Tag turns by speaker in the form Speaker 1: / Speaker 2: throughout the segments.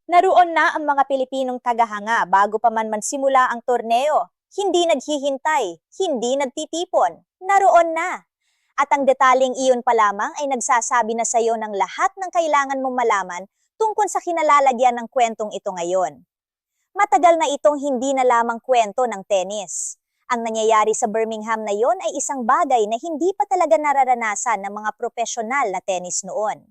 Speaker 1: Naroon na ang mga Pilipinong tagahanga bago pa man mansimula ang torneo. Hindi naghihintay, hindi nagtitipon. Naroon na. At ang detaling iyon pa lamang ay nagsasabi na sa iyo ng lahat ng kailangan mong malaman tungkol sa kinalalagyan ng kwentong ito ngayon. Matagal na itong hindi na lamang kwento ng tennis. Ang nangyayari sa Birmingham na iyon ay isang bagay na hindi pa talaga nararanasan ng mga profesional na tennis noon.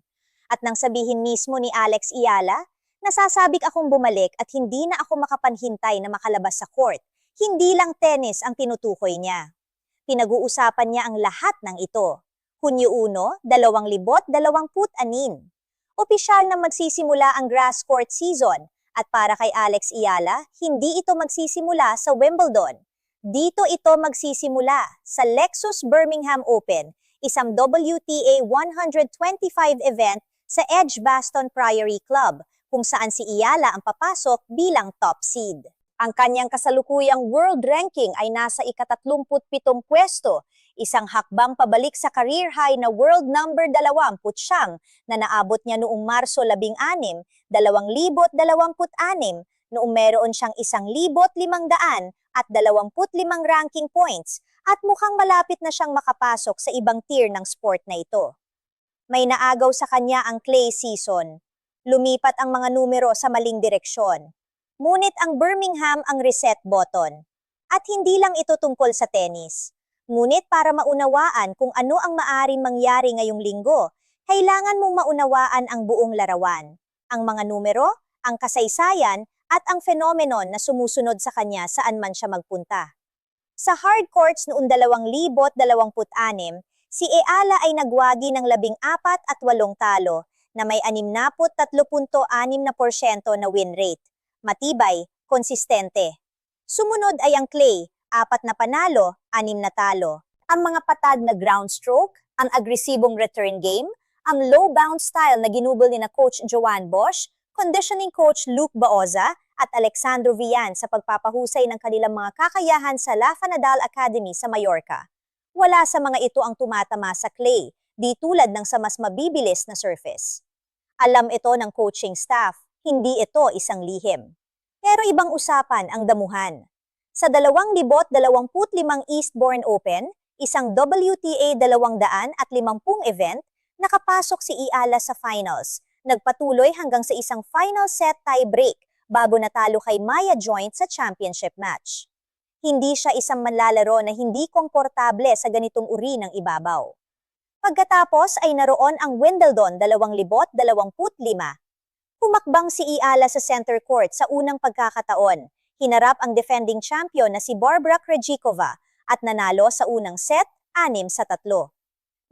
Speaker 1: At nang sabihin mismo ni Alex Iyala, nasasabik akong bumalik at hindi na ako makapanhintay na makalabas sa court. Hindi lang tennis ang tinutukoy niya. Pinag-uusapan niya ang lahat ng ito. Hunyo 1, 2026. Opisyal na magsisimula ang grass court season at para kay Alex Iyala, hindi ito magsisimula sa Wimbledon. Dito ito magsisimula sa Lexus Birmingham Open, isang WTA 125 event sa Edgbaston Priory Club, kung saan si Iyala ang papasok bilang top seed. Ang kanyang kasalukuyang world ranking ay nasa ika-37 pwesto, isang hakbang pabalik sa career high na world number 20 na naabot niya noong Marso 16, 2026, noong meron siyang 1,500 at 25 ranking points at mukhang malapit na siyang makapasok sa ibang tier ng sport na ito. May naagaw sa kanya ang clay season. Lumipat ang mga numero sa maling direksyon. Ngunit ang Birmingham ang reset button. At hindi lang ito tungkol sa tennis. Ngunit para maunawaan kung ano ang maaaring mangyari ngayong linggo, kailangan mong maunawaan ang buong larawan. Ang mga numero, ang kasaysayan, at ang phenomenon na sumusunod sa kanya saan man siya magpunta. Sa hard courts noong 2026, si Iyala ay nagwagi ng 14 at 8 talo na may 63.6% na win rate. Matibay, konsistente. Sumunod ay ang clay, 4 na panalo, 6 na talo. Ang mga patag na ground stroke, ang agresibong return game, ang low bounce style na ginugol ni na Coach Joanne Bosch, conditioning coach Luke Baoza, at Alexandro Villan sa pagpapahusay ng kanilang mga kakayahan sa Rafa Nadal Academy sa Mallorca. Wala sa mga ito ang tumatama sa clay, di tulad ng sa mas mabibilis na surface. Alam ito ng coaching staff, hindi ito isang lihim. Pero ibang usapan ang damuhan. Sa 2025 Eastbourne Open, isang WTA 250 event, nakapasok si Iyala sa finals. Nagpatuloy hanggang sa isang final set tie-break bago natalo kay Maya Joint sa championship match. Hindi siya isang manlalaro na hindi komportable sa ganitong uri ng ibabaw. Pagkatapos ay naroon ang Wimbledon 2025. Humakbang si Iyala sa center court sa unang pagkakataon. Hinarap ang defending champion na si Barbara Krejcikova at nanalo sa unang set, 6-3.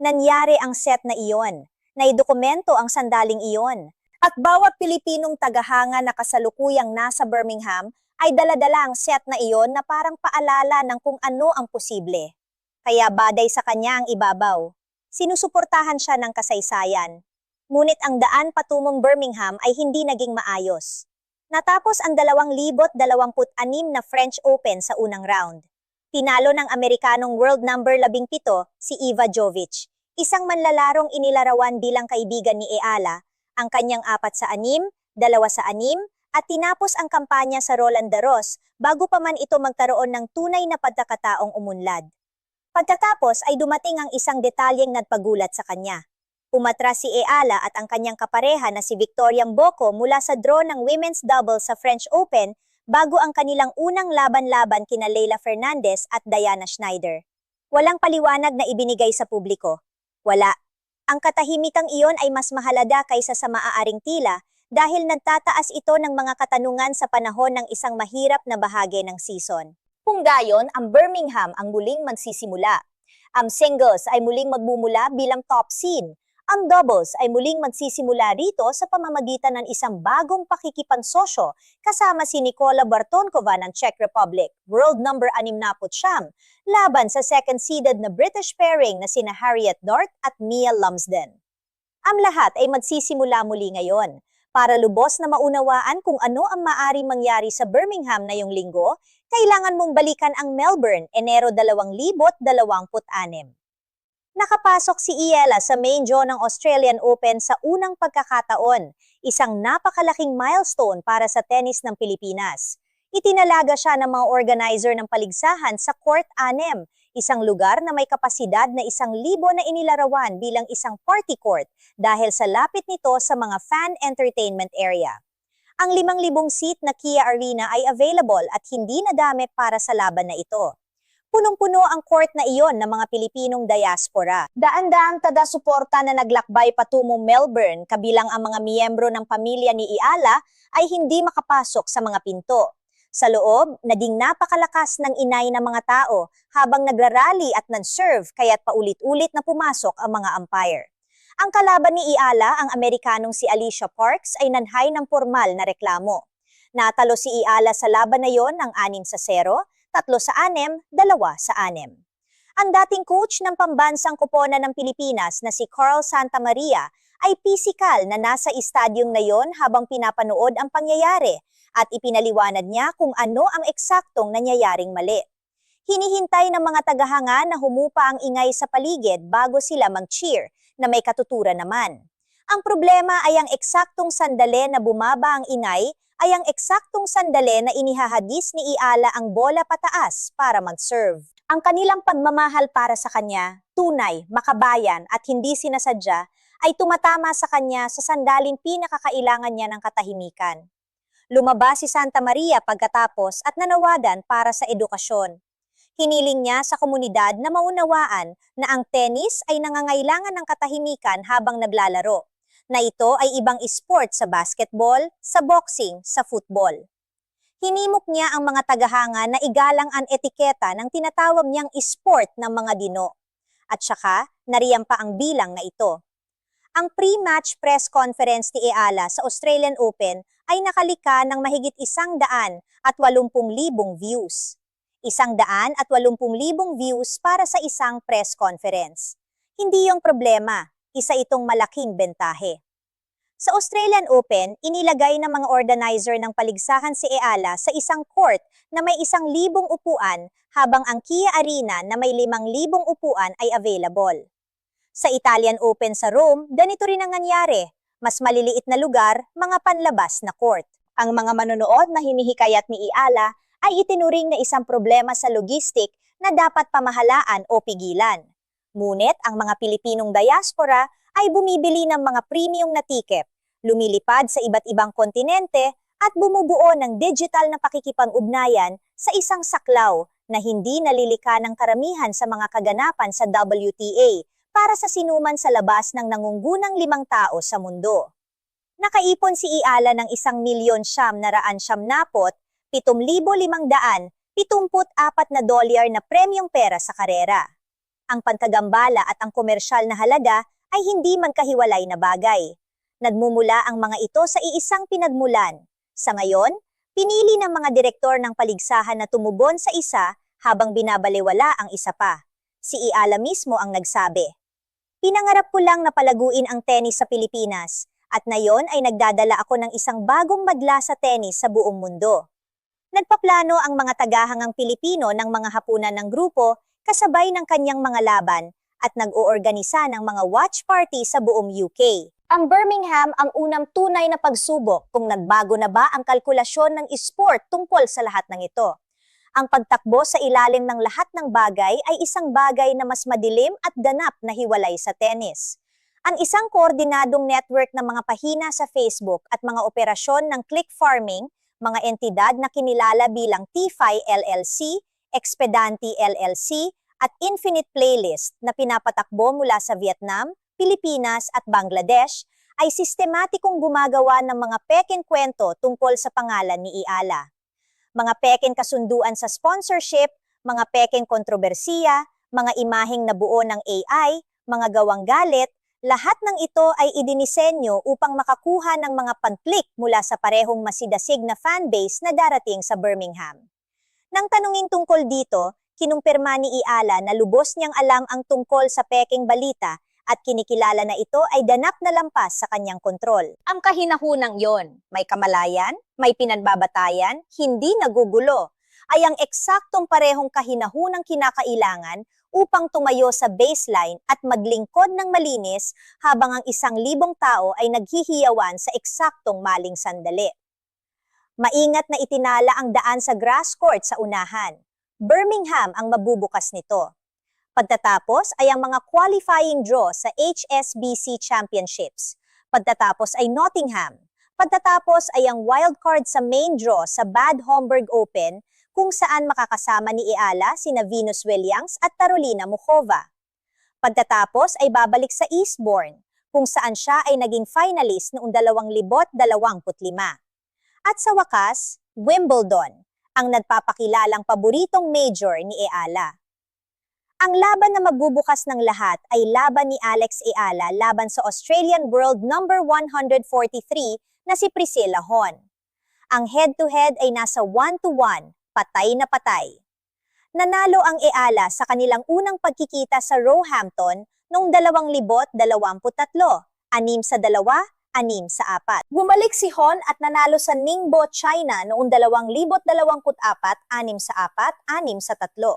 Speaker 1: Nangyari ang set na iyon. Naidokumento ang sandaling iyon. At bawat Pilipinong tagahanga na kasalukuyang nasa Birmingham ay daladala ang set na iyon na parang paalala ng kung ano ang posible. Kaya baday sa kanya ang ibabaw. Sinusuportahan siya ng kasaysayan. Ngunit ang daan patungong Birmingham ay hindi naging maayos. Natapos ang 2026 na French Open sa unang round. Tinalo ng Amerikanong world number 17 si Iva Jovic, isang manlalarong inilarawan bilang kaibigan ni Iyala, ang kanyang 4-6, 2-6, at tinapos ang kampanya sa Roland Garros bago pa man ito magkaroon ng tunay na pagkakataong umunlad. Pagkatapos ay dumating ang isang detalyeng nagpagulat sa kanya. Umatras si Iyala at ang kanyang kapareha na si Victoria Mboko mula sa draw ng women's doubles sa French Open bago ang kanilang unang laban-laban kina Leylah Fernandez at Diana Schneider. Walang paliwanag na ibinigay sa publiko. Wala. Ang katahimikang iyon ay mas mahalaga kaysa sa maaaring tila dahil nagtataas ito ng mga katanungan sa panahon ng isang mahirap na bahagi ng season. Kung gayon, ang Birmingham ang muling magsisimula. Ang singles ay muling magmumula bilang top seed. Ang doubles ay muling magsisimula rito sa pamamagitan ng isang bagong pakikipansosyo kasama si Nikola Bartonkova ng Czech Republic, world number 69, laban sa second-seeded na British pairing na sina Harriet Dart at Mia Lumsden. Ang lahat ay magsisimula muli ngayon. Para lubos na maunawaan kung ano ang maaring mangyari sa Birmingham ngayong linggo, kailangan mong balikan ang Melbourne, Enero 2026. Nakapasok si Iyala sa main draw ng Australian Open sa unang pagkakataon, isang napakalaking milestone para sa tennis ng Pilipinas. Itinalaga siya ng mga organizer ng paligsahan sa Court 6, isang lugar na may kapasidad na 1,000 na inilarawan bilang isang party court dahil sa lapit nito sa mga fan entertainment area. Ang 5,000 seat na Kia Arena ay available at hindi nadamit para sa laban na ito. Punong-puno ang court na iyon ng mga Pilipinong diaspora. Daan-daang taga-suporta na naglakbay patungong Melbourne kabilang ang mga miyembro ng pamilya ni Iala ay hindi makapasok sa mga pinto. Sa loob, naging napakalakas ng inay ng mga tao habang nagrarally at nag-serve kaya't paulit-ulit na pumasok ang mga umpire. Ang kalaban ni Iala, ang Amerikanong si Alicia Parks, ay nanhay ng formal na reklamo. Natalo si Iala sa laban na yon ng 6-0, 3-6, 2-6. Ang dating coach ng pambansang koponan ng Pilipinas na si Carl Santamaria ay pisikal na nasa istadyong na yon habang pinapanood ang pangyayari at ipinaliwanag niya kung ano ang eksaktong nangyayaring mali. Hinihintay ng mga tagahanga na humupa ang ingay sa paligid bago sila mag-cheer na may katuturan naman. Ang problema ay ang eksaktong sandali na bumaba ang ingay ay ang eksaktong sandali na inihahadis ni Iala ang bola pataas para mag-serve. Ang kanilang pagmamahal para sa kanya, tunay, makabayan at hindi sinasadya, ay tumatama sa kanya sa sandaling pinakakailangan niya ng katahimikan. Lumabas si Santamaria pagkatapos at nanawagan para sa edukasyon. Hiniling niya sa komunidad na maunawaan na ang tennis ay nangangailangan ng katahimikan habang naglalaro, na ito ay ibang esport sa basketball, sa boxing, sa football. Hinimok niya ang mga tagahanga na igalang ang etiketa ng tinatawag niyang esport ng mga dino. At saka, nariyan pa ang bilang na ito. Ang pre-match press conference ni Iala sa Australian Open ay nakalika ng mahigit 180,000 views. 180,000 views para sa isang press conference. Hindi yung problema. Isa itong malaking bentahe. Sa Australian Open, inilagay ng mga organizer ng paligsahan si Iala sa isang court na may 1,000 upuan habang ang Kia Arena na may 5,000 upuan ay available. Sa Italian Open sa Rome, ganito rin ang nangyari. Mas maliliit na lugar, mga panlabas na court. Ang mga manonood na hinihikayat ni Iala ay itinuring na isang problema sa logistik na dapat pamahalaan o pigilan. Ngunit ang mga Pilipinong diaspora ay bumibili ng mga premium na tiket, lumilipad sa iba't ibang kontinente at bumubuo ng digital na pakikipag-ugnayan sa isang saklaw na hindi nalilika ng karamihan sa mga kaganapan sa WTA para sa sinuman sa labas ng nangungunang 5 tao sa mundo. Nakaipon si Iala ng $1,754,574 na premium pera sa karera. Ang pagkagambala at ang komersyal na halaga ay hindi magkahiwalay na bagay. Nagmumula ang mga ito sa iisang pinagmulan. Sa ngayon, pinili ng mga direktor ng paligsahan na tumugon sa isa habang binabalewala ang isa pa. Si Iala mismo ang nagsabi, "Pinangarap ko lang na palaguin ang tennis sa Pilipinas at ngayon ay nagdadala ako ng isang bagong madla sa tennis sa buong mundo." Nagpaplano ang mga tagahangang Pilipino ng mga hapunan ng grupo kasabay ng kanyang mga laban at nag-oorganisa ng mga watch party sa buong UK. Ang Birmingham ang unang tunay na pagsubok kung nagbago na ba ang kalkulasyon ng esport tungkol sa lahat ng ito. Ang pagtakbo sa ilalim ng lahat ng bagay ay isang bagay na mas madilim at ganap na hiwalay sa tennis. Ang isang koordinadong network ng mga pahina sa Facebook at mga operasyon ng click farming, mga entidad na kinilala bilang TFI LLC, Expedante LLC at Infinite Playlist na pinapatakbo mula sa Vietnam, Pilipinas at Bangladesh ay sistematikong gumagawa ng mga pekeng kwento tungkol sa pangalan ni Iala. Mga pekeng kasunduan sa sponsorship, mga pekeng kontrobersiya, mga imaheng nabuo ng AI, mga gawang galit, lahat ng ito ay idinisenyo upang makakuha ng mga panklik mula sa parehong masidasig na fanbase na darating sa Birmingham. Nang tanungin tungkol dito, kinumpirma ni Iala na lubos niyang alam ang tungkol sa pekeng balita at kinikilala na ito ay ganap na lampas sa kanyang kontrol. Ang kahinahunang yon, may kamalayan, may pinanbabatayan, hindi nagugulo. ay ang eksaktong parehong kahinahunang kinakailangan upang tumayo sa baseline at maglingkod ng malinis habang ang 1,000 tao ay naghihiyawan sa eksaktong maling sandali. Maingat na itinala ang daan sa grass court sa unahan. Birmingham ang mabubukas nito. Pagtatapos ay ang mga qualifying draw sa HSBC Championships. Pagtatapos ay Nottingham. Pagtatapos ay ang wildcard sa main draw sa Bad Homburg Open kung saan makakasama ni Eala sina Venus Williams at Carolina Muchova. Pagtatapos ay babalik sa Eastbourne kung saan siya ay naging finalist noong 2025. At sa wakas, Wimbledon, ang nagpapakilalang paboritong major ni Eala. Ang laban na magbubukas ng lahat ay laban ni Alex Eala laban sa Australian World number 143 na si Priscilla Hon. Ang head-to-head ay nasa 1-1, patay na patay. Nanalo ang Eala sa kanilang unang pagkikita sa Roehampton noong 2023, 6-2, 6-4. Bumalik si Hon at nanalo sa Ningbo, China noong 2024, 6-4, 6-3.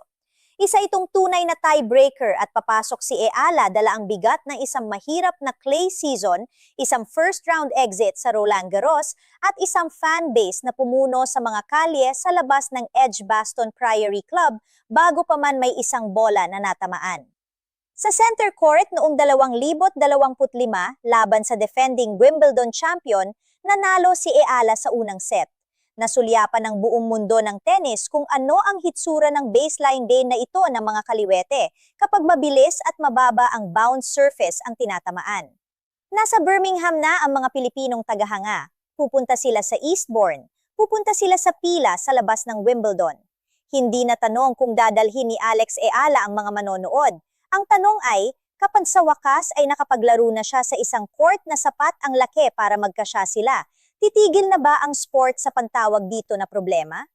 Speaker 1: Isa itong tunay na tiebreaker at papasok si Eala dala ang bigat ng isang mahirap na clay season, isang first-round exit sa Roland Garros at isang fanbase na pumuno sa mga kalye sa labas ng Edgbaston Priory Club bago pa man may isang bola na natamaan. Sa center court noong 2025 laban sa defending Wimbledon champion, nanalo si Eala sa unang set. Nasulyapan ng buong mundo ng tennis kung ano ang hitsura ng baseline game na ito ng mga kaliwete kapag mabilis at mababa ang bounce surface ang tinatamaan. Nasa Birmingham na ang mga Pilipinong tagahanga. Pupunta sila sa Eastbourne. Pupunta sila sa pila sa labas ng Wimbledon. Hindi na tanong kung dadalhin ni Alex Eala ang mga manonood. Ang tanong ay, kapag sa wakas ay nakapaglaro na siya sa isang court na sapat ang laki para magkasya sila, titigil na ba ang sport sa pantawag dito na problema?